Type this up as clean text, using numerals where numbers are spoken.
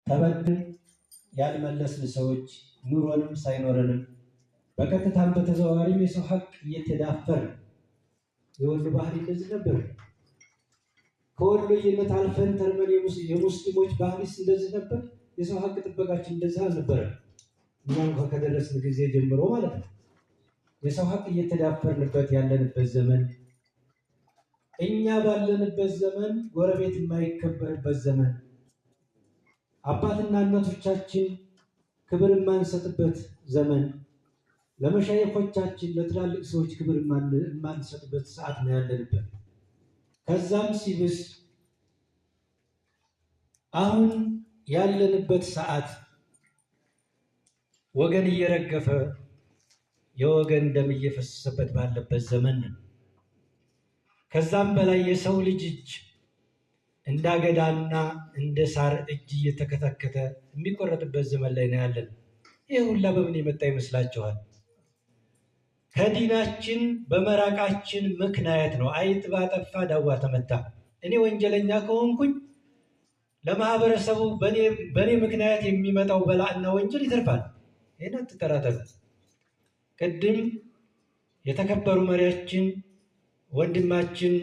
ተበድን ያልመለስን ሰዎች ኑሮንም ሳይኖረንም በቀጥታም በተዘዋዋሪም የሰው ሀቅ እየተዳፈር የወሎ ባህሪ እንደዚህ ነበር። ከወሎዬነት አልፈን ተርመን የሙስሊሞች ባህሪስ እንደዚህ ነበር። የሰው ሀቅ ጥበቃችን እንደዚህ አልነበረም። እኛም ከደረስን ጊዜ ጀምሮ ማለት ነው የሰው ሀቅ እየተዳፈርንበት ያለንበት ዘመን፣ እኛ ባለንበት ዘመን ጎረቤት የማይከበርበት ዘመን፣ አባትና እናቶቻችን ክብር የማንሰጥበት ዘመን፣ ለመሻይኾቻችን ለትላልቅ ሰዎች ክብር የማንሰጥበት ሰዓት ነው ያለንበት። ከዛም ሲብስ አሁን ያለንበት ሰዓት ወገን እየረገፈ የወገን ደም እየፈሰሰበት ባለበት ዘመን ነው። ከዛም በላይ የሰው ልጅ እጅ እንዳገዳና እንደ ሳር እጅ እየተከተከተ የሚቆረጥበት ዘመን ላይ ነው ያለን። ይህ ሁላ በምን የመጣ ይመስላችኋል? ከዲናችን በመራቃችን ምክንያት ነው። አይጥ ባጠፋ ዳዋ ተመታ። እኔ ወንጀለኛ ከሆንኩኝ ለማህበረሰቡ በእኔ ምክንያት የሚመጣው በላእና ወንጀል ይተርፋል። ይህን አትጠራጠሩ። ቅድም የተከበሩ መሪያችን ወንድማችን